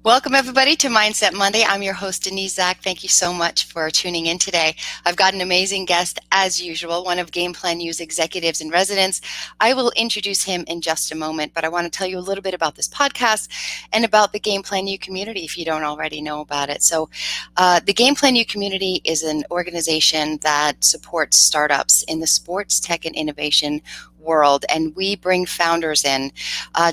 Welcome, everybody, to Mindset Monday. I'm your host, Denise Zach. Thank you so much for tuning in today. I've got an amazing guest, as usual, one of Game Plan U's executives in residence. I will introduce him in just a moment, but I want to tell you a little bit about this podcast and about the Game Plan U community if you don't already know about it. So the Game Plan U community is an organization that supports startups in the sports, tech, and innovation world, and we bring founders in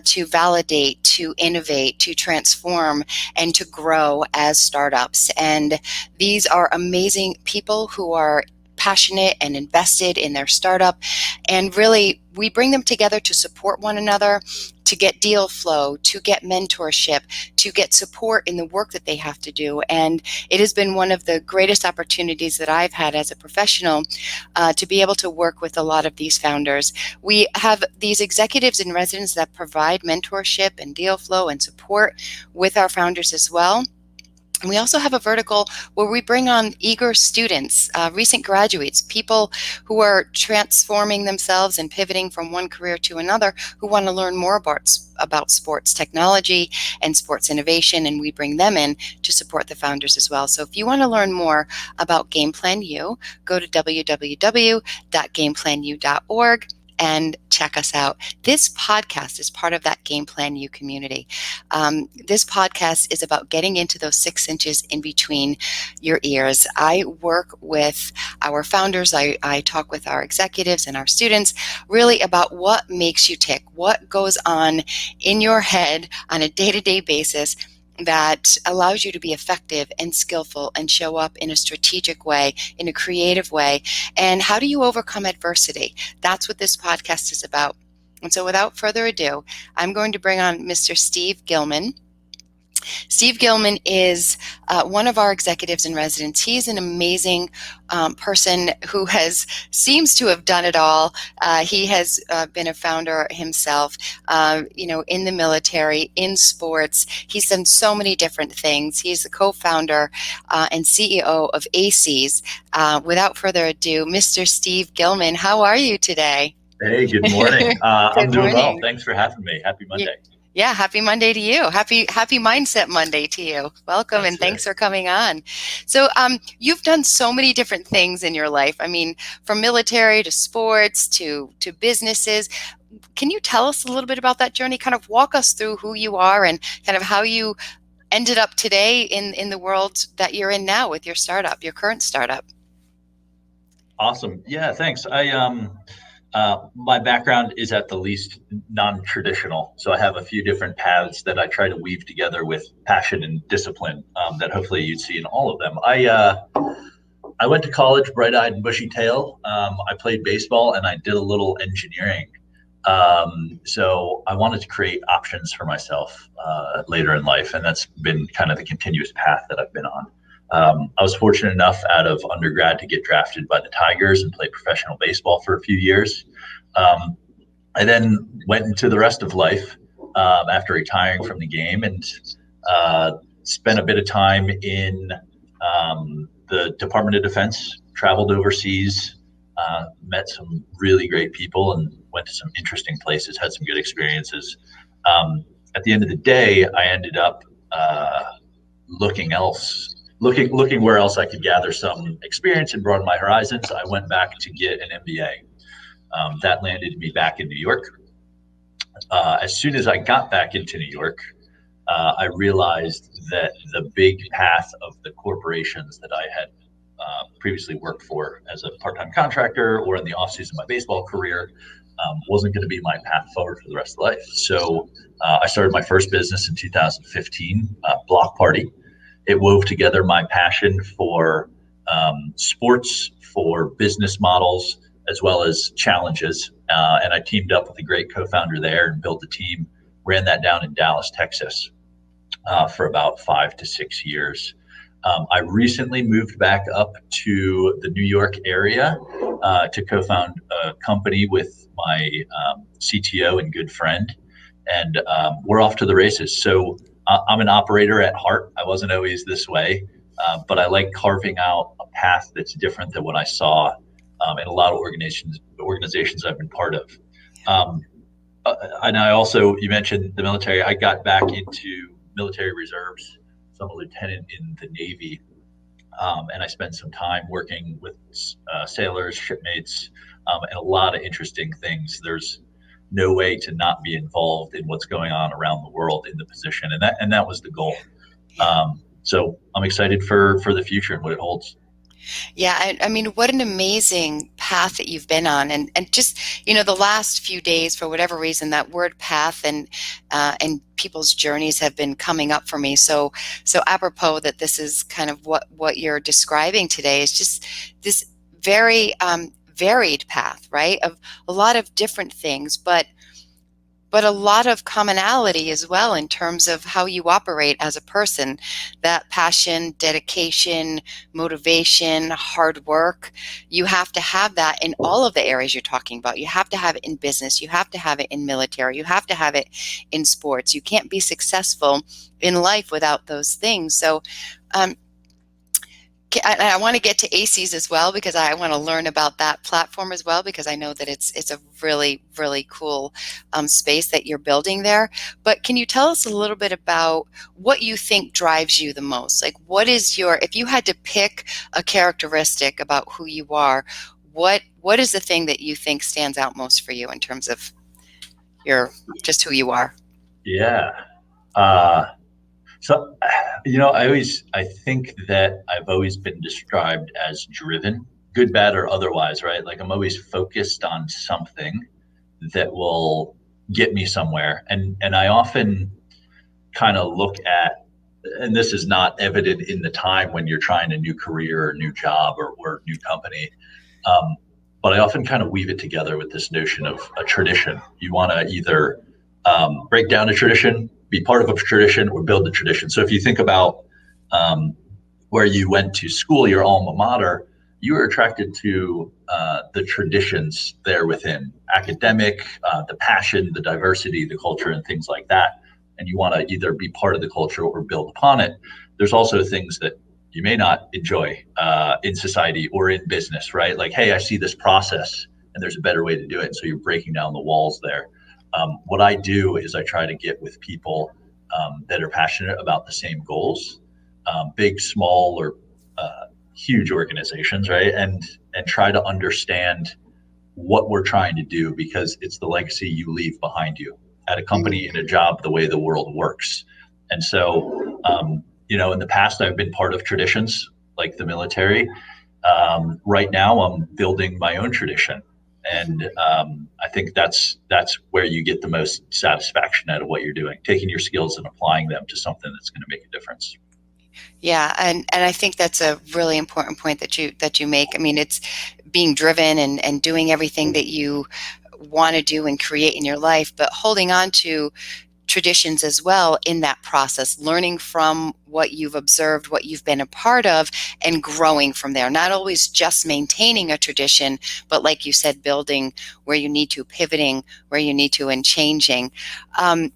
to validate, to innovate, to transform, and to grow as startups. And these are amazing people who are passionate and invested in their startup, and really we bring them together to support one another, to get deal flow, to get mentorship, to get support in the work that they have to do. And it has been one of the greatest opportunities that I've had as a professional to be able to work with a lot of these founders. We have these executives in residence that provide mentorship and deal flow and support with our founders as well. And we also have a vertical where we bring on eager students, recent graduates, people who are transforming themselves and pivoting from one career to another, who want to learn more about sports technology and sports innovation, and we bring them in to support the founders as well. So if you want to learn more about Game Plan U, go to www.gameplanu.org and check us out. This podcast is part of that Game Plan U community. This podcast is about getting into those 6 inches in between your ears. I work with our founders. I talk with our executives and our students really about what makes you tick, what goes on in your head on a day-to-day basis that allows you to be effective and skillful and show up in a strategic way, in a creative way. And how do you overcome adversity? That's what this podcast is about. And so without further ado, I'm going to bring on Mr. Steve Gilman. Steve Gilman is one of our executives in residence. He's an amazing person who seems to have done it all. He has been a founder himself, in the military, in sports. He's done so many different things. He's the co-founder and CEO of ACIES. Without further ado, Mr. Steve Gilman, how are you today? Hey, good morning. I'm doing well. Thanks for having me. Happy Monday. Yeah, happy Monday to you. Happy Mindset Monday to you. Welcome. That's and thanks for coming on. So you've done so many different things in your life. I mean, from military to sports to businesses. Can you tell us a little bit about that journey? Kind of walk us through who you are and kind of how you ended up today in the world that you're in now with your startup, your current startup. Awesome. Yeah, thanks. My background is at the least non-traditional. So I have a few different paths that I try to weave together with passion and discipline that hopefully you'd see in all of them. I went to college, bright-eyed and bushy-tail. I played baseball and I did a little engineering. So I wanted to create options for myself later in life. And that's been kind of the continuous path that I've been on. I was fortunate enough out of undergrad to get drafted by the Tigers and play professional baseball for a few years. I then went into the rest of life after retiring from the game and spent a bit of time in the Department of Defense, traveled overseas, met some really great people and went to some interesting places, had some good experiences. At the end of the day, I ended up looking where else I could gather some experience and broaden my horizons. I went back to get an MBA. That landed me back in New York. As soon as I got back into New York, I realized that the big path of the corporations that I had previously worked for as a part-time contractor or in the off-season of my baseball career wasn't going to be my path forward for the rest of life. So I started my first business in 2015, Block Party. It wove together my passion for sports, for business models, as well as challenges. And I teamed up with a great co-founder there and built a team, ran that down in Dallas, Texas for about 5 to 6 years. I recently moved back up to the New York area to co-found a company with my CTO and good friend. And we're off to the races. So I'm an operator at heart. I wasn't always this way, but I like carving out a path that's different than what I saw in a lot of organizations I've been part of. And I also, you mentioned the military. I got back into military reserves, so I'm a lieutenant in the Navy. And I spent some time working with sailors, shipmates, and a lot of interesting things. There's no way to not be involved in what's going on around the world in the position, and that was the goal. Yeah. So I'm excited for the future and what it holds. Yeah, I mean, what an amazing path that you've been on, and just the last few days, for whatever reason, that word path and people's journeys have been coming up for me. So apropos that this is kind of what you're describing today is just this very varied path, right? Of a lot of different things, but a lot of commonality as well in terms of how you operate as a person. That passion, dedication, motivation, hard work, you have to have that in all of the areas you're talking about. You have to have it in business, you have to have it in military, you have to have it in sports. You can't be successful in life without those things. So um, I want to get to ACIES as well, because I want to learn about that platform as well, because I know that it's a really, really cool space that you're building there. But can you tell us a little bit about what you think drives you the most? Like, if you had to pick a characteristic about who you are, what is the thing that you think stands out most for you in terms of just who you are? Yeah. So, I think that I've always been described as driven, good, bad, or otherwise, right? Like I'm always focused on something that will get me somewhere. And I often kind of look at, and this is not evident in the time when you're trying a new career or new job or new company. Um, but I often kind of weave it together with this notion of a tradition. You want to either break down a tradition, be part of a tradition, or build a tradition. So if you think about um, where you went to school, your alma mater, you were attracted to the traditions there within academic, the passion, the diversity, the culture, and things like that. And you want to either be part of the culture or build upon it. There's also things that you may not enjoy in society or in business, right? Like, hey, I see this process and there's a better way to do it. And so you're breaking down the walls there. What I do is I try to get with people that are passionate about the same goals, big, small, or huge organizations, right? And try to understand what we're trying to do because it's the legacy you leave behind you at a company, in a job, the way the world works. And so, in the past, I've been part of traditions like the military. Right now, I'm building my own tradition, and I think that's where you get the most satisfaction out of what you're doing, taking your skills and applying them to something that's going to make a difference. Yeah, and I think that's a really important point that you make. I mean, it's being driven and doing everything that you want to do and create in your life, but holding on to traditions as well in that process, learning from what you've observed, what you've been a part of, and growing from there. Not always just maintaining a tradition, but like you said, building where you need to, pivoting where you need to, and changing. Um,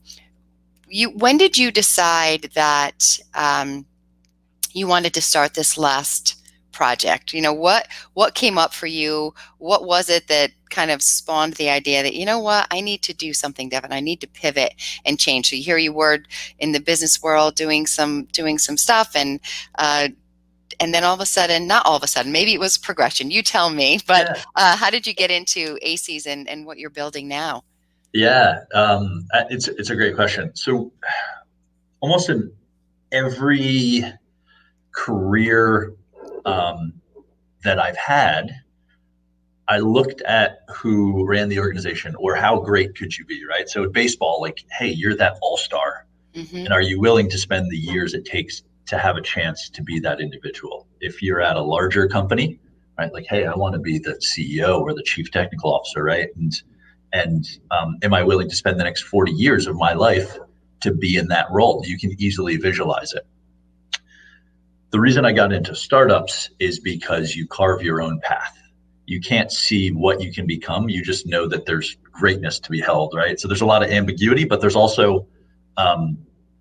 when did you decide that you wanted to start this last project? What came up for you? What was it that kind of spawned the idea that, I need to do something different. I need to pivot and change. So here you were in the business world doing some stuff, and then all of a sudden, not all of a sudden, maybe it was progression. You tell me, but Yeah. how did you get into ACIES and what you're building now? Yeah, it's a great question. So almost in every career um, that I've had, I looked at who ran the organization or how great could you be, right? So in baseball, like, hey, you're that all-star. Hmm. And are you willing to spend the years it takes to have a chance to be that individual? If you're at a larger company, right? Like, hey, I want to be the CEO or the chief technical officer, right? And am I willing to spend the next 40 years of my life to be in that role? You can easily visualize it. The reason I got into startups is because you carve your own path. You can't see what you can become. You just know that there's greatness to be held, right? So there's a lot of ambiguity, but there's also, um,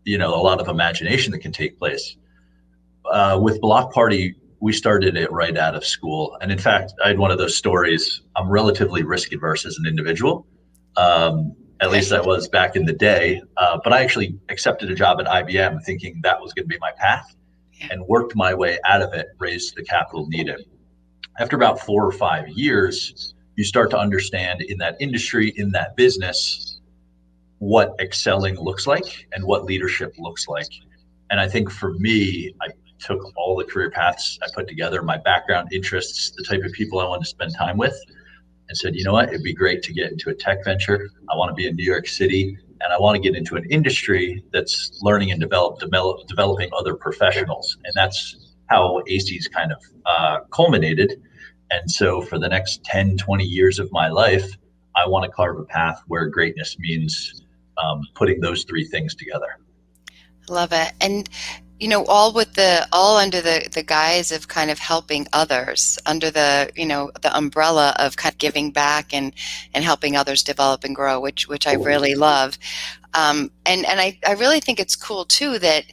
a lot of imagination that can take place. With Block Party, we started it right out of school. And in fact, I had one of those stories. I'm relatively risk adverse as an individual. Um, At Okay. least I was back in the day. But I actually accepted a job at IBM thinking that was going to be my path Yeah. and worked my way out of it, raised the capital needed. After about 4 or 5 years, you start to understand in that industry, in that business, what excelling looks like and what leadership looks like. And I think for me, I took all the career paths I put together, my background, interests, the type of people I wanted to spend time with, and said, you know what, it'd be great to get into a tech venture. I want to be in New York City, and I want to get into an industry that's learning and developing other professionals. And that's how ACIES kind of culminated. And so for the next 10, 20 years of my life, I want to carve a path where greatness means putting those three things together. Love it. And all under the guise of kind of helping others, under the umbrella of kind of giving back and helping others develop and grow, which I really love. And I really think it's cool too that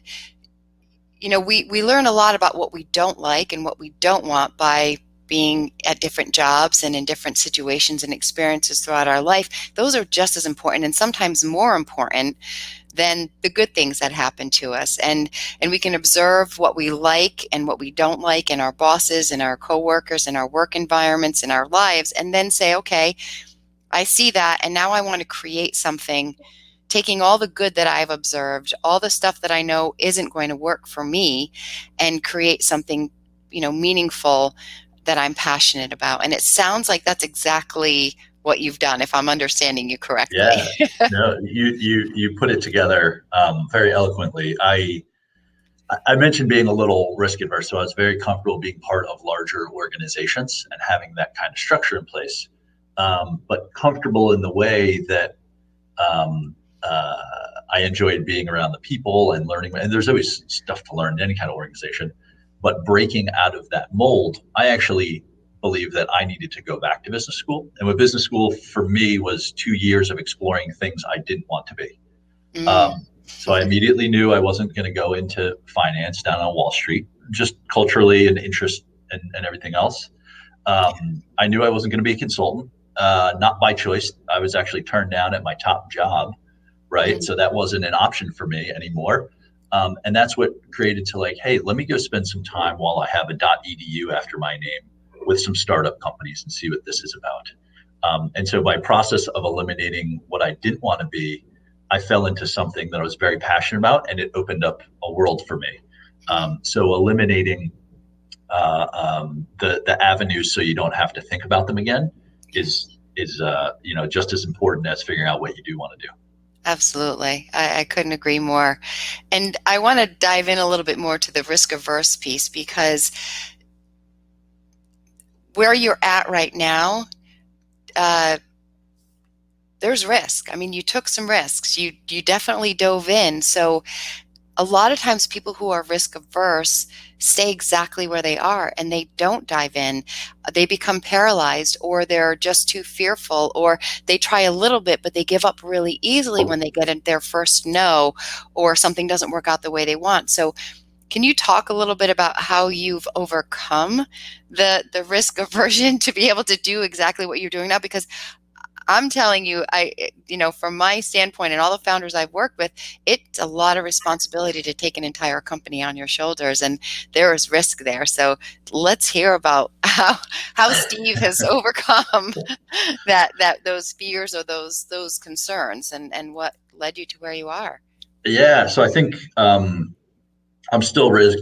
we learn a lot about what we don't like and what we don't want by being at different jobs and in different situations and experiences throughout our life. Those are just as important and sometimes more important than the good things that happen to us. And we can observe what we like and what we don't like in our bosses and our coworkers and our work environments and our lives, and then say, okay, I see that, and now I want to create something, taking all the good that I've observed, all the stuff that I know isn't going to work for me, and create something, meaningful that I'm passionate about. And it sounds like that's exactly what you've done, if I'm understanding you correctly. Yeah, no, you put it together very eloquently. I mentioned being a little risk adverse, so I was very comfortable being part of larger organizations and having that kind of structure in place, but comfortable in the way that um, uh, I enjoyed being around the people and learning. And there's always stuff to learn in any kind of organization, but breaking out of that mold, I actually believe that I needed to go back to business school. And what business school for me was 2 years of exploring things I didn't want to be. Mm. So I immediately knew I wasn't going to go into finance down on Wall Street, just culturally and interest and everything else. I knew I wasn't going to be a consultant, not by choice. I was actually turned down at my top job, right? Mm. So that wasn't an option for me anymore. And that's what created to like, hey, let me go spend some time while I have a .edu after my name with some startup companies and see what this is about. And so by process of eliminating what I didn't want to be, I fell into something that I was very passionate about, and it opened up a world for me. So eliminating the avenues so you don't have to think about them again is just as important as figuring out what you do want to do. Absolutely. I couldn't agree more. And I want to dive in a little bit more to the risk averse piece, because where you're at right now, uh, there's risk. I mean, you took some risks. You definitely dove in. So a lot of times people who are risk averse stay exactly where they are and they don't dive in. They become paralyzed, or they're just too fearful, or they try a little bit but they give up really easily when they get in their first no, or something doesn't work out the way they want. So can you talk a little bit about how you've overcome the risk aversion to be able to do exactly what you're doing now? Because I'm telling you, from my standpoint and all the founders I've worked with, it's a lot of responsibility to take an entire company on your shoulders, and there is risk there. So let's hear about how Steve has overcome those fears or those concerns, and what led you to where you are. Yeah, so I think I'm still risk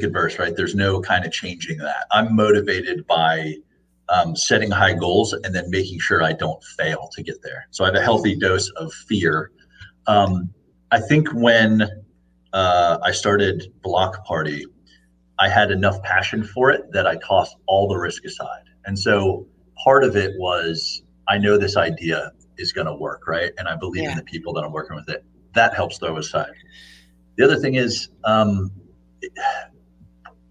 adverse, right? There's no kind of changing that. I'm motivated by setting high goals and then making sure I don't fail to get there. So I have a healthy dose of fear. I think when I started Block Party, I had enough passion for it that I tossed all the risk aside. And so part of it was I know this idea is going to work, right? And I believe in Yeah. the people that I'm working with it. That helps throw aside. The other thing is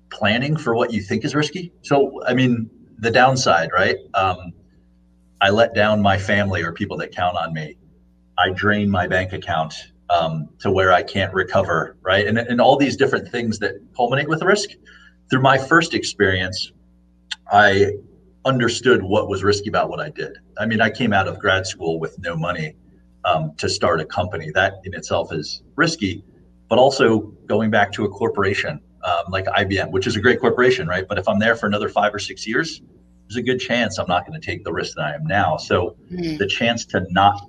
planning for what you think is risky. So, I mean, the downside, right? I let down my family or people that count on me. I drain my bank account to where I can't recover, right? And all these different things that culminate with risk. Through my first experience, I understood what was risky about what I did. I mean, I came out of grad school with no money, to start a company. That in itself is risky, but also going back to a corporation like IBM, which is a great corporation, right? But if I'm there for another 5 or 6 years, there's a good chance I'm not going to take the risk that I am now. So Mm. the chance to not,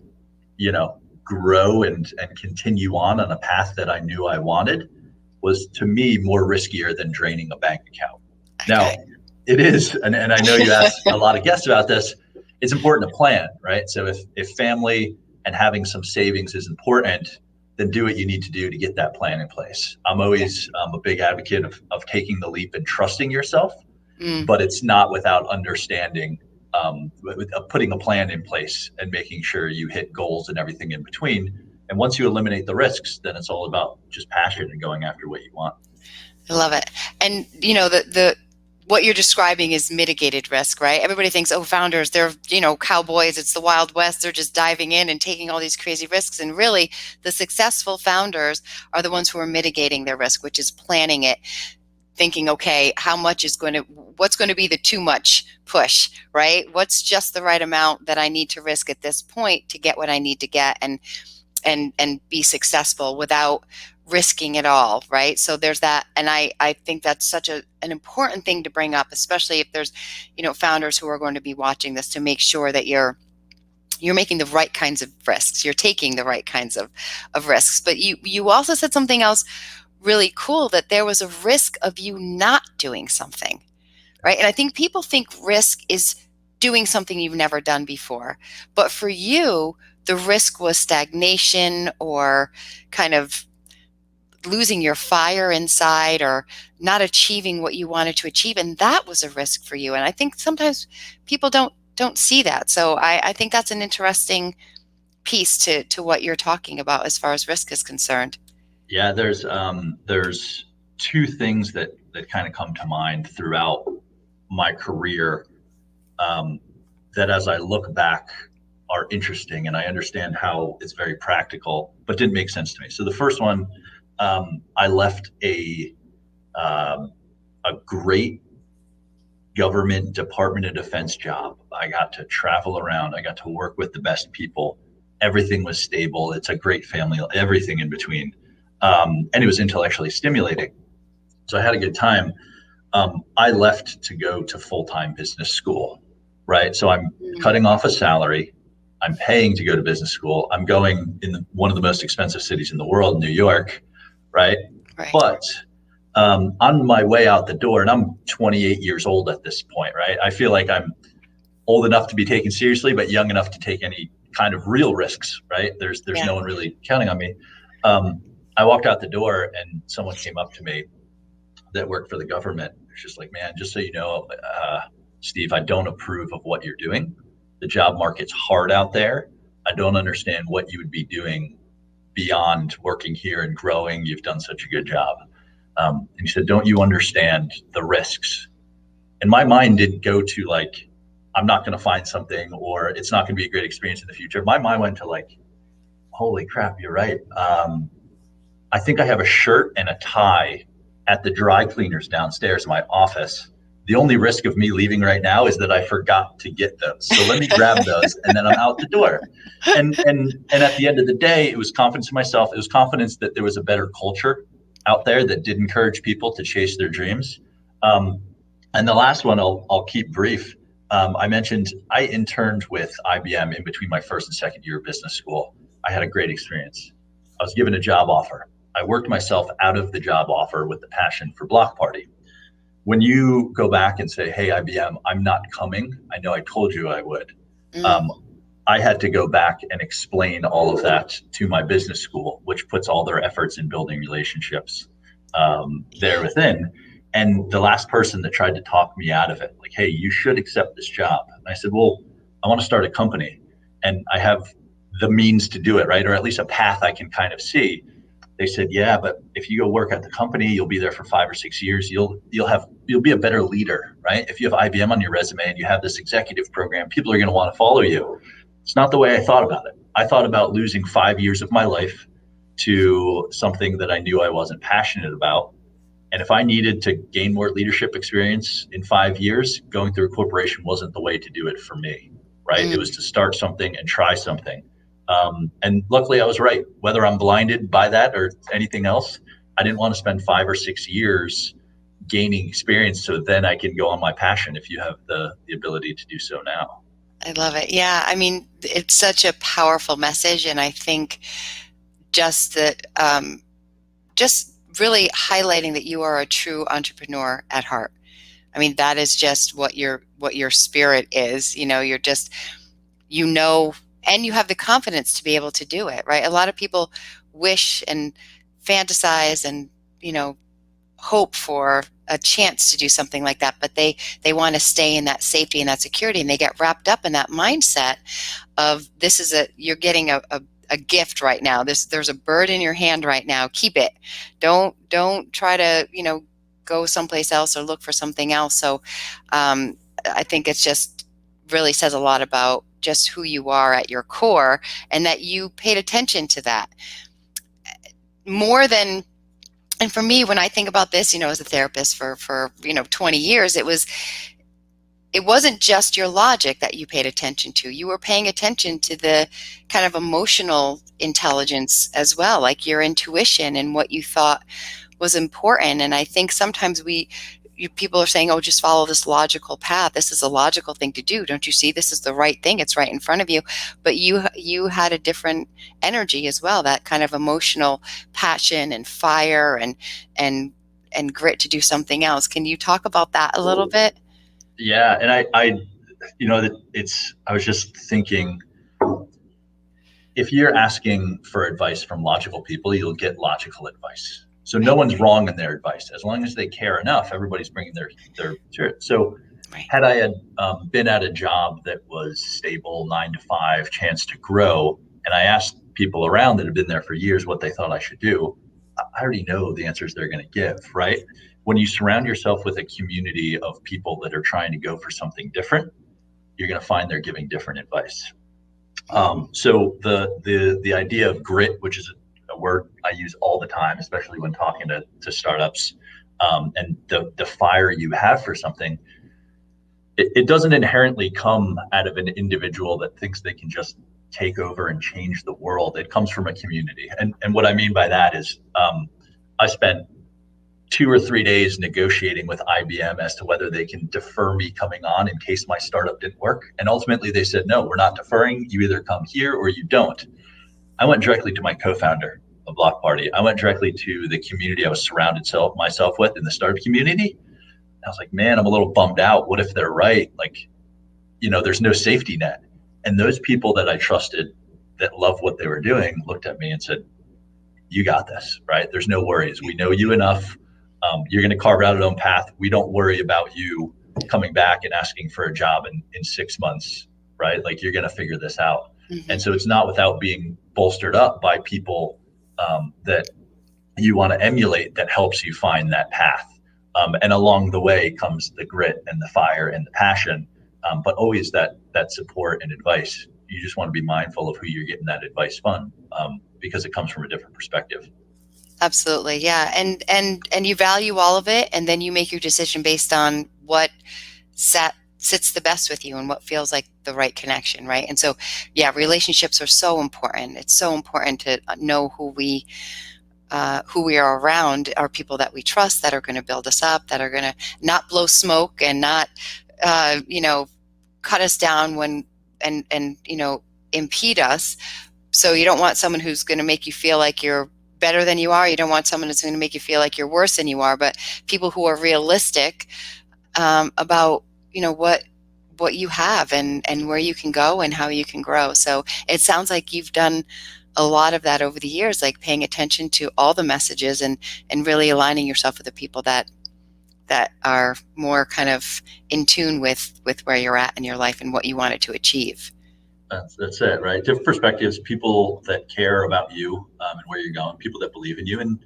grow and continue on a path that I knew I wanted was to me more riskier than draining a bank account. Okay. Now, it is, and I know you asked a lot of guests about this, it's important to plan, right? So if family and having some savings is important, then do what you need to do to get that plan in place. I'm always a big advocate of taking the leap and trusting yourself, Mm. but it's not without understanding, putting a plan in place and making sure you hit goals and everything in between. And once you eliminate the risks, then it's all about just passion and going after what you want. I love it. And the what you're describing is mitigated risk, right? Everybody thinks, oh, founders, they're, cowboys. It's the Wild West. They're just diving in and taking all these crazy risks. And really, the successful founders are the ones who are mitigating their risk, which is planning it, thinking, okay, what's going to be the too much push, right? What's just the right amount that I need to risk at this point to get what I need to get and be successful without risking it all, right? So there's that, and I think that's such an important thing to bring up, especially if there's founders who are going to be watching this, to make sure that you're making the right kinds of risks, you're taking the right kinds of risks. But you also said something else really cool, that there was a risk of you not doing something, right? And I think people think risk is doing something you've never done before, but for you, the risk was stagnation or kind of losing your fire inside or not achieving what you wanted to achieve. And that was a risk for you. And I think sometimes people don't see that. So I think that's an interesting piece to what you're talking about as far as risk is concerned. Yeah, there's two things that kind of come to mind throughout my career, that as I look back are interesting, and I understand how it's very practical, but didn't make sense to me. So the first one, I left a great government Department of Defense job. I got to travel around. I got to work with the best people. Everything was stable. It's a great family, everything in between. And it was intellectually stimulating. So I had a good time. I left to go to full-time business school, right? So I'm cutting off a salary. I'm paying to go to business school. I'm going in one of the most expensive cities in the world, New York, right? Right. But on my way out the door, and I'm 28 years old at this point, right? I feel like I'm old enough to be taken seriously, but young enough to take any kind of real risks, right? There's no one really counting on me. I walked out the door and someone came up to me that worked for the government. It's just like, man, just so you know, Steve, I don't approve of what you're doing. The job market's hard out there. I don't understand what you would be doing beyond working here and growing. You've done such a good job. And he said, don't you understand the risks? And my mind didn't go to like, I'm not going to find something, or it's not going to be a great experience in the future. My mind went to like, holy crap, you're right. I think I have a shirt and a tie at the dry cleaners downstairs in my office. The only risk of me leaving right now is that I forgot to get those. So let me grab those and then I'm out the door. And at the end of the day, it was confidence in myself. It was confidence that there was a better culture out there that did encourage people to chase their dreams. And the last one, I'll keep brief. I mentioned I interned with IBM in between my first and second year of business school. I had a great experience. I was given a job offer. I worked myself out of the job offer with the passion for Block Party. When you go back and say, hey, IBM, I'm not coming, I know I told you I would. I had to go back and explain all of that to my business school, which puts all their efforts in building relationships there within. And the last person that tried to talk me out of it, like, hey, you should accept this job. And I said, well, I want to start a company and I have the means to do it, right? Or at least a path I can kind of see. They said, yeah, but if you go work at the company, you'll be there for 5 or 6 years. You'll be a better leader, right? If you have IBM on your resume and you have this executive program, people are going to want to follow you. It's not the way I thought about it. I thought about losing 5 years of my life to something that I knew I wasn't passionate about. And if I needed to gain more leadership experience in 5 years, going through a corporation wasn't the way to do it for me, right? It was to start something and try something. And luckily I was right. Whether I'm blinded by that or anything else, I didn't want to spend 5 or 6 years gaining experience so then I can go on my passion if you have the ability to do so now. I love it. Yeah. I mean, it's such a powerful message. And I think just that, just really highlighting that you are a true entrepreneur at heart. I mean, that is just what your spirit is. You're just, and you have the confidence to be able to do it, right? A lot of people wish and fantasize and, hope for a chance to do something like that, but they want to stay in that safety and that security, and they get wrapped up in that mindset of you're getting a gift right now. There's a bird in your hand right now. Keep it. Don't try to, go someplace else or look for something else. So I think it's just really says a lot about just who you are at your core, and that you paid attention to that more than. And for me, when I think about this, as a therapist for 20 years, it wasn't just your logic that you paid attention to. You were paying attention to the kind of emotional intelligence as well, like your intuition and what you thought was important. And I think sometimes people are saying, oh, just follow this logical path. This is a logical thing to do. Don't you see? This is the right thing. It's right in front of you. But you had a different energy as well, that kind of emotional passion and fire and grit to do something else. Can you talk about that a little bit? Yeah. And I was just thinking, if you're asking for advice from logical people, you'll get logical advice. So no one's wrong in their advice. As long as they care enough, everybody's bringing their spirit. So had I had been at a job that was stable, 9 to 5, chance to grow, and I asked people around that had been there for years what they thought I should do, I already know the answers they're going to give, right? When you surround yourself with a community of people that are trying to go for something different, you're going to find they're giving different advice. So the idea of grit, which is a word I use all the time, especially when talking to startups, and the fire you have for something, it doesn't inherently come out of an individual that thinks they can just take over and change the world. It comes from a community. And what I mean by that is I spent 2 or 3 days negotiating with IBM as to whether they can defer me coming on in case my startup didn't work. And ultimately they said, no, we're not deferring. You either come here or you don't. I went directly to my co-founder of Block Party. I went directly to the community I was surrounded myself with in the startup community. I was like, man, I'm a little bummed out. What if they're right? Like, there's no safety net. And those people that I trusted that loved what they were doing looked at me and said, you got this, right? There's no worries. We know you enough. You're going to carve out your own path. We don't worry about you coming back and asking for a job in 6 months, right? Like, you're going to figure this out. Mm-hmm. And so it's not without being bolstered up by people that you want to emulate that helps you find that path. And along the way comes the grit and the fire and the passion, but always that support and advice. You just want to be mindful of who you're getting that advice from, because it comes from a different perspective. Absolutely. Yeah. And you value all of it, and then you make your decision based on what sits the best with you and what feels like the right connection, right? And so, yeah, relationships are so important. It's so important to know who we are around, are people that we trust, that are going to build us up, that are going to not blow smoke and not, cut us down and impede us. So you don't want someone who's going to make you feel like you're better than you are. You don't want someone who's going to make you feel like you're worse than you are, but people who are realistic about, what you have and where you can go and how you can grow. So it sounds like you've done a lot of that over the years, like paying attention to all the messages and really aligning yourself with the people that are more kind of in tune with where you're at in your life and what you wanted to achieve. That's it, right? Different perspectives, people that care about you and where you're going, people that believe in you, and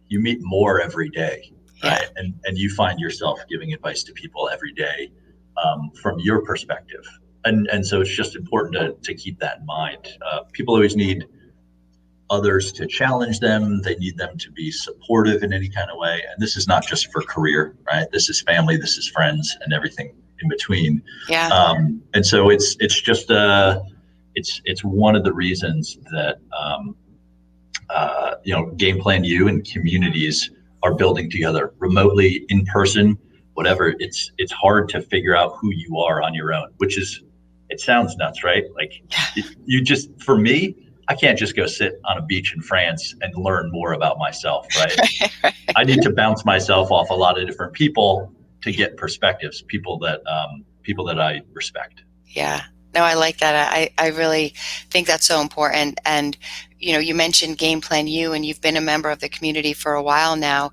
you meet more every day, right? Yeah. And you find yourself giving advice to people every day from your perspective. And so it's just important to keep that in mind. People always need others to challenge them. They need them to be supportive in any kind of way. And this is not just for career, right? This is family, this is friends, and everything in between. Yeah. And so it's just it's one of the reasons that Game Plan U and communities are building together remotely, in person, whatever. It's hard to figure out who you are on your own, which is, it sounds nuts, right? Like you just, for me, I can't just go sit on a beach in France and learn more about myself, right? I need to bounce myself off a lot of different people to get perspectives, people that I respect. Yeah. No, I like that. I really think that's so important. And, you mentioned Game Plan U, and you've been a member of the community for a while now.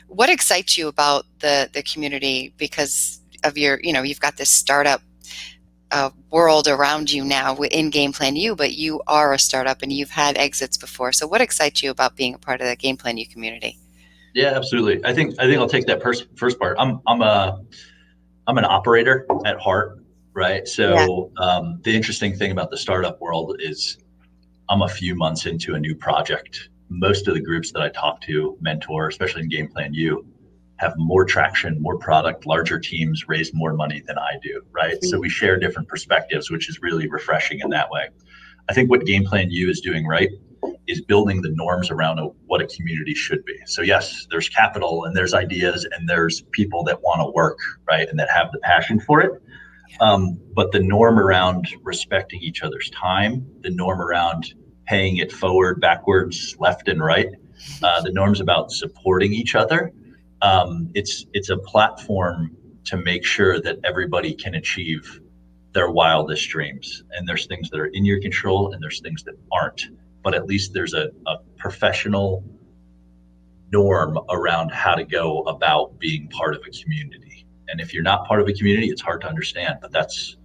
What excites you about the community because of you've got this startup world around you now in Game Plan U, but you are a startup and you've had exits before. So what excites you about being a part of the Game Plan U community? Yeah, absolutely. I think I'll take that first part. I'm an operator at heart, right? Yeah. So the interesting thing about the startup world is I'm a few months into a new project. Most of the groups that I talk to, mentor, especially in Game Plan U, have more traction, more product, larger teams, raise more money than I do, right? So we share different perspectives, which is really refreshing in that way. I think what Game Plan U is doing right is building the norms around what a community should be. So yes, there's capital and there's ideas and there's people that want to work, right, and that have the passion for it. But the norm around respecting each other's time, the norm around paying it forward, backwards, left and right, the norms about supporting each other. It's a platform to make sure that everybody can achieve their wildest dreams. And there's things that are in your control and there's things that aren't. But at least there's a professional norm around how to go about being part of a community. And if you're not part of a community, it's hard to understand. But that's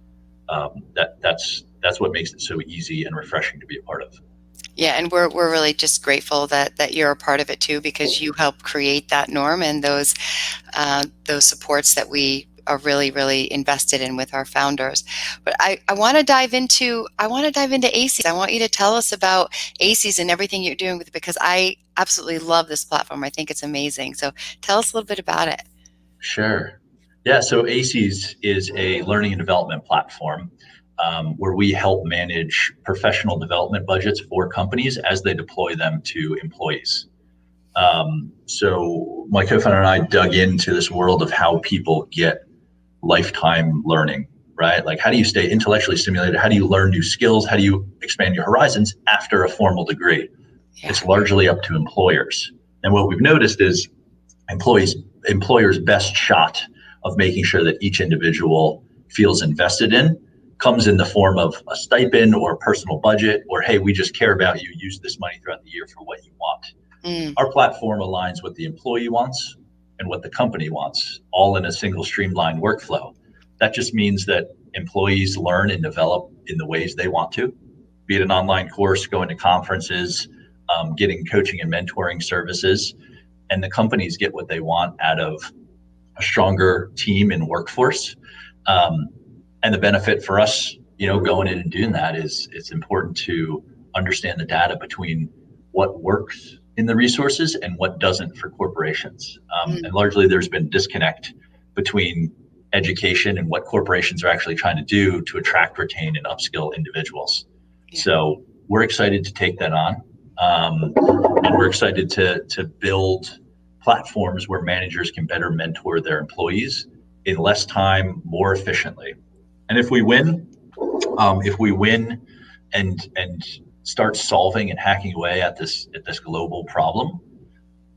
what makes it so easy and refreshing to be a part of. Yeah, and we're really just grateful that you're a part of it too, because you help create that norm and those supports that we are really, really invested in with our founders. But I want to dive into ACIES. I want you to tell us about ACIES and everything you're doing with it, because I absolutely love this platform. I think it's amazing. So tell us a little bit about it. Sure. Yeah, so ACIES is a learning and development platform where we help manage professional development budgets for companies as they deploy them to employees. So my co-founder and I dug into this world of how people get lifetime learning, right? Like, how do you stay intellectually stimulated? How do you learn new skills? How do you expand your horizons after a formal degree? Yeah. It's largely up to employers. And what we've noticed is employers' best shot of making sure that each individual feels invested in comes in the form of a stipend or a personal budget, or, hey, we just care about you, use this money throughout the year for what you want. Our platform aligns what the employee wants and what the company wants, all in a single streamlined workflow. That just means that employees learn and develop in the ways they want to, be it an online course, going to conferences, getting coaching and mentoring services, and the companies get what they want out of a stronger team and workforce. And the benefit for us, going in and doing that is it's important to understand the data between what works in the resources and what doesn't for corporations. And largely there's been disconnect between education and what corporations are actually trying to do to attract, retain, and upskill individuals. Yeah. So we're excited to take that on. And we're excited to build platforms where managers can better mentor their employees in less time, more efficiently. And if we win and start solving and hacking away at this global problem,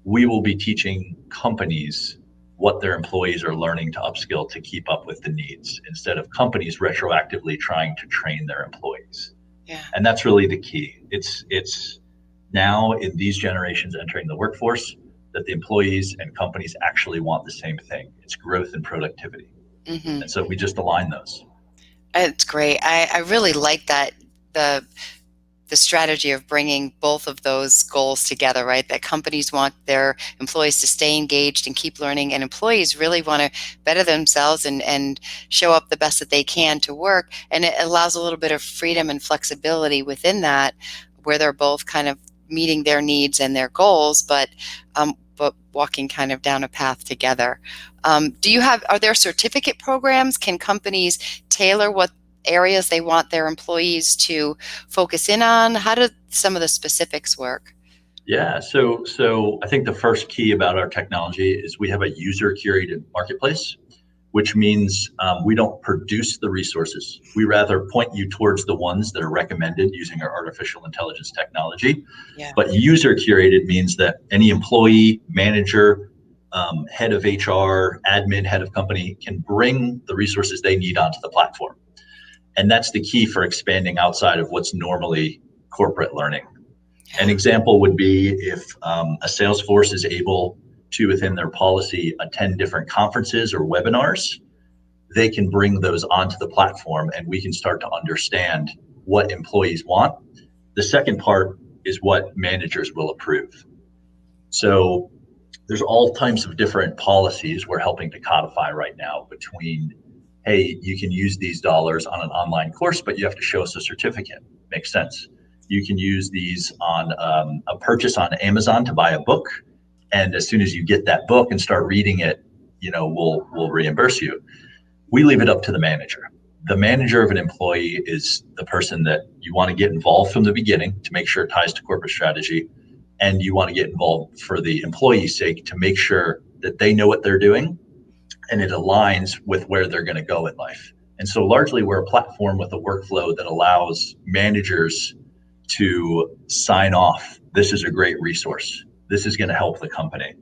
we will be teaching companies what their employees are learning to upskill to keep up with the needs, instead of companies retroactively trying to train their employees. Yeah. And that's really the key. It's now in these generations entering the workforce that the employees and companies actually want the same thing. It's growth and productivity. Mm-hmm. And so we just align those. It's great. I really like that, the strategy of bringing both of those goals together, right? That companies want their employees to stay engaged and keep learning, and employees really want to better themselves and show up the best that they can to work. And it allows a little bit of freedom and flexibility within that, where they're both kind of meeting their needs and their goals, but walking kind of down a path together. Are there certificate programs? Can companies tailor what areas they want their employees to focus in on? How do some of the specifics work? Yeah, so I think the first key about our technology is we have a user curated marketplace, which means we don't produce the resources. We rather point you towards the ones that are recommended using our artificial intelligence technology. Yeah. But user curated means that any employee, manager, head of HR, admin, head of company can bring the resources they need onto the platform. And that's the key for expanding outside of what's normally corporate learning. An Yeah. example would be if a sales force is able to, within their policy, attend different conferences or webinars, they can bring those onto the platform and we can start to understand what employees want. The second part is what managers will approve. So there's all types of different policies we're helping to codify right now between, hey, you can use these dollars on an online course, but you have to show us a certificate. Makes sense. You can use these on a purchase on Amazon to buy a book. And as soon as you get that book and start reading it, we'll reimburse you. We leave it up to the manager. The manager of an employee is the person that you want to get involved from the beginning to make sure it ties to corporate strategy. And you want to get involved for the employee's sake to make sure that they know what they're doing and it aligns with where they're going to go in life. And so largely we're a platform with a workflow that allows managers to sign off. This is a great resource. This is going to help the company.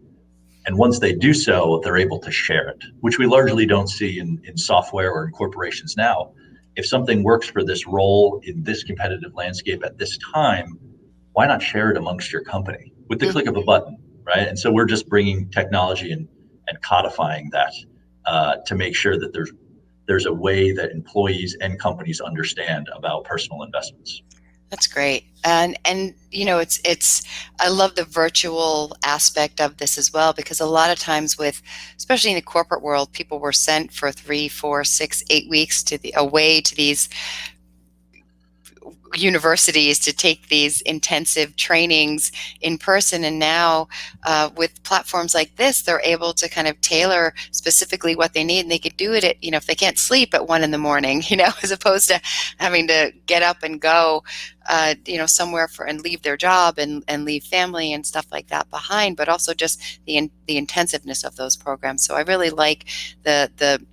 And once they do so, they're able to share it, which we largely don't see in software or in corporations now. If something works for this role in this competitive landscape at this time, why not share it amongst your company with the click of a button, right? And so we're just bringing technology and codifying that to make sure that there's a way that employees and companies understand about personal investments. That's great. And it's I love the virtual aspect of this as well, because a lot of times especially in the corporate world, people were sent for 3, 4, 6, 8 weeks away to these universities to take these intensive trainings in person. And now with platforms like this, they're able to kind of tailor specifically what they need. And they could do it at, if they can't sleep at 1 a.m, as opposed to having to get up and go, somewhere and leave their job and leave family and stuff like that behind, but also just the intensiveness of those programs. So I really like the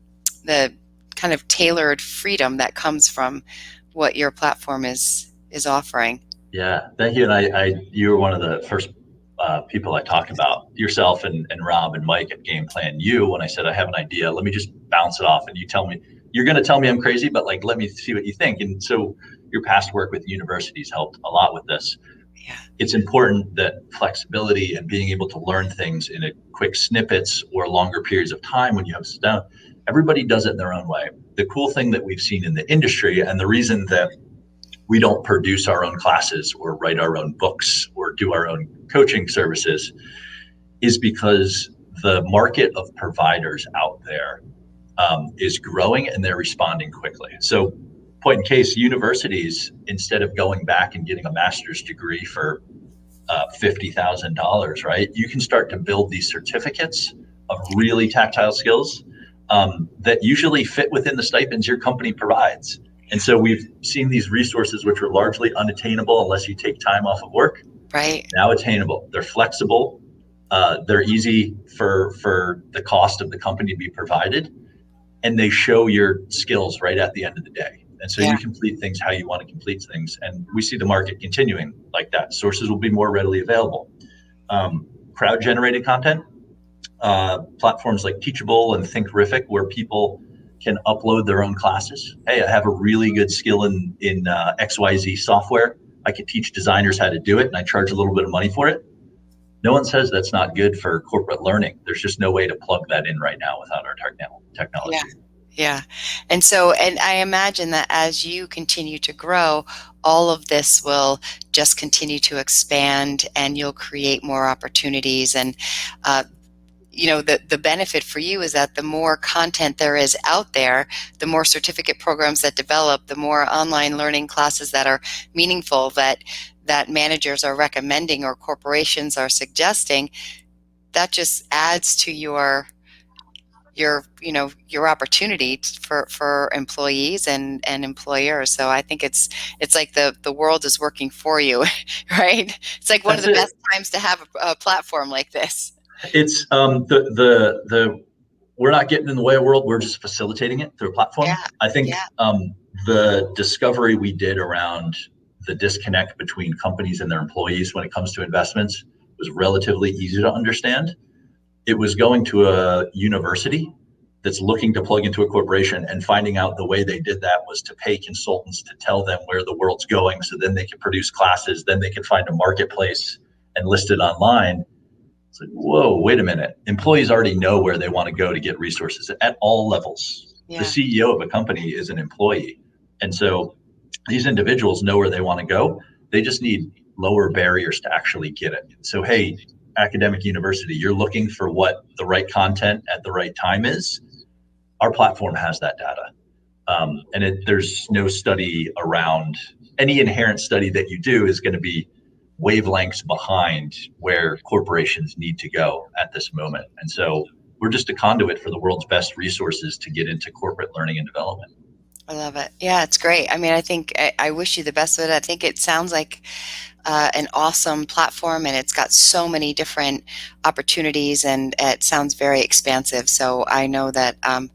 kind of tailored freedom that comes from what your platform is offering. Yeah, thank you. And you were one of the first people I talked about, yourself and Rob and Mike at Game Plan U, when I said, I have an idea, let me just bounce it off. And you tell me, you're going to tell me I'm crazy, but let me see what you think. And so your past work with universities helped a lot with this. Yeah. It's important that flexibility and being able to learn things in a quick snippets or longer periods of time when you have to sit down, everybody does it in their own way. The cool thing that we've seen in the industry, and the reason that we don't produce our own classes or write our own books or do our own coaching services, is because the market of providers out there is growing and they're responding quickly. So point in case, universities, instead of going back and getting a master's degree for $50,000, right? You can start to build these certificates of really tactile skills that usually fit within the stipends your company provides. And so we've seen these resources, which are largely unattainable unless you take time off of work, right? Now attainable. They're flexible. They're easy for the cost of the company to be provided. And they show your skills right at the end of the day. And so you complete things how you want to complete things. And we see the market continuing like that. Sources will be more readily available. Crowd-generated content, platforms like Teachable and Thinkific, where people can upload their own classes. Hey, I have a really good skill in XYZ software. I could teach designers how to do it, and I charge a little bit of money for it. No one says that's not good for corporate learning. There's just no way to plug that in right now without our technology. Yeah. And I imagine that as you continue to grow, all of this will just continue to expand and you'll create more opportunities. And, the benefit for you is that the more content there is out there, the more certificate programs that develop, the more online learning classes that are meaningful that managers are recommending or corporations are suggesting, that just adds to your your opportunity for employees and employers. So I think it's like the world is working for you, right? It's like one of That's the it. best times to have a platform like this. It's the we're not getting in the way of the world. We're just facilitating it through a platform. Yeah, I think yeah, the discovery we did around the disconnect between companies and their employees when it comes to investments was relatively easy to understand. It was going to a university that's looking to plug into a corporation and finding out the way they did that was to pay consultants to tell them where the world's going so then they can produce classes, then they can find a marketplace and list it online. It's like, whoa, wait a minute. Employees already know where they want to go to get resources at all levels. The yeah. CEO of a company is an employee. And so these individuals know where they want to go. They just need lower barriers to actually get it. So, hey, academic university, you're looking for what the right content at the right time is. Our platform has that data. There's no study around any inherent study that you do is going to be wavelengths behind where corporations need to go at this moment. And so we're just a conduit for the world's best resources to get into corporate learning and development. I love it. Yeah, it's great. I mean, I think I wish you the best with it. I think it sounds like an awesome platform, and it's got so many different opportunities, and it sounds very expansive. So I know that I'm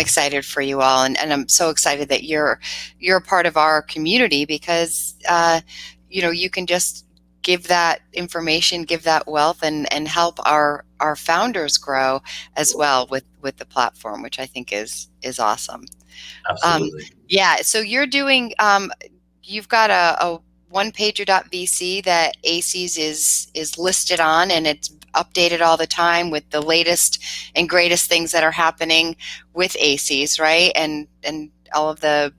excited for you all, and I'm so excited that you're a part of our community because you can just give that information, give that wealth, and help our founders grow as well with the platform, which I think is awesome. Um, Absolutely. yeah, so you've got a one pager.vc that ACIES is listed on, and it's updated all the time with the latest and greatest things that are happening with ACIES, right? And all of the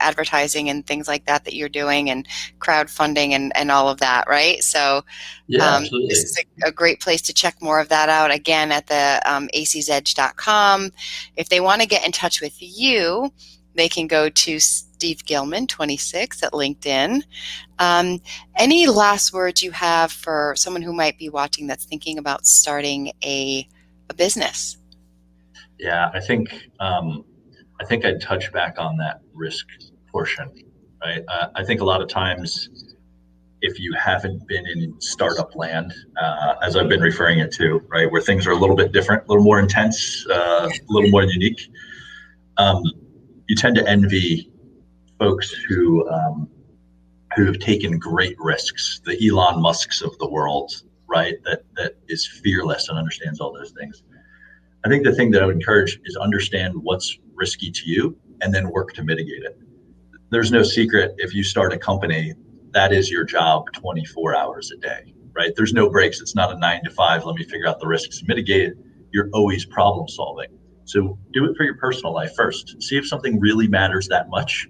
advertising and things like that you're doing, and crowdfunding and all of that, right? So Yeah, this absolutely. is a great place to check more of that out, again, at the aciesedge.com. If they want to get in touch with you, they can go to Steve Gilman 26 at LinkedIn. Um, any last words you have for someone who might be watching that's thinking about starting a business? Yeah, I think I'd touch back on that risk portion, right? I think a lot of times if you haven't been in startup land, as I've been referring it to, right, where things are a little bit different, a little more intense, a little more unique, um, you tend to envy folks who have taken great risks, the Elon Musks of the world, right? That is fearless and understands all those things. I think the thing that I would encourage is understand what's risky to you and then work to mitigate it. There's no secret if you start a company, that is your job 24 hours a day, right? There's no breaks. It's not a 9 to 5. Let me figure out the risks and mitigate it. You're always problem solving. So do it for your personal life first. See if something really matters that much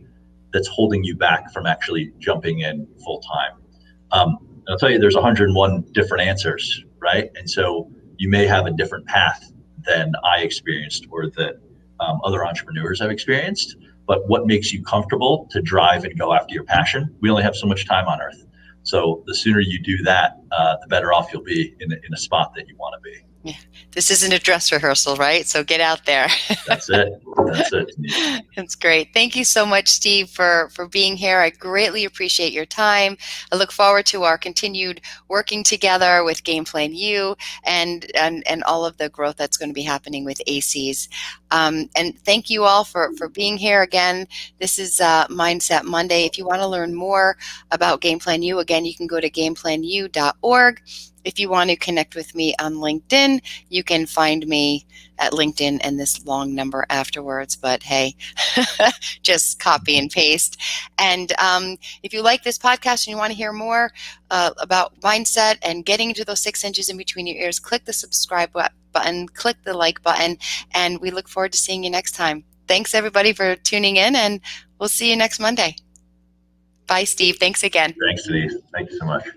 that's holding you back from actually jumping in full time. I'll tell you, there's 101 different answers, right? And so you may have a different path than I experienced or that other entrepreneurs have experienced. But what makes you comfortable to drive and go after your passion? We only have so much time on earth. So the sooner you do that, the better off you'll be in a spot that you want to be. Yeah. This isn't a dress rehearsal, right? So get out there. That's it. That's it. That's great. Thank you so much, Steve, for being here. I greatly appreciate your time. I look forward to our continued working together with Game Plan U and all of the growth that's going to be happening with ACIES. And thank you all for being here again. This is Mindset Monday. If you want to learn more about Game Plan U, again, you can go to gameplanu.org. If you want to connect with me on LinkedIn, you can find me at LinkedIn and this long number afterwards, but hey, just copy and paste. And if you like this podcast and you want to hear more about mindset and getting into those 6 inches in between your ears, click the subscribe button, click the like button, and we look forward to seeing you next time. Thanks, everybody, for tuning in, and we'll see you next Monday. Bye, Steve. Thanks again. Thanks, Denise. Thank you so much.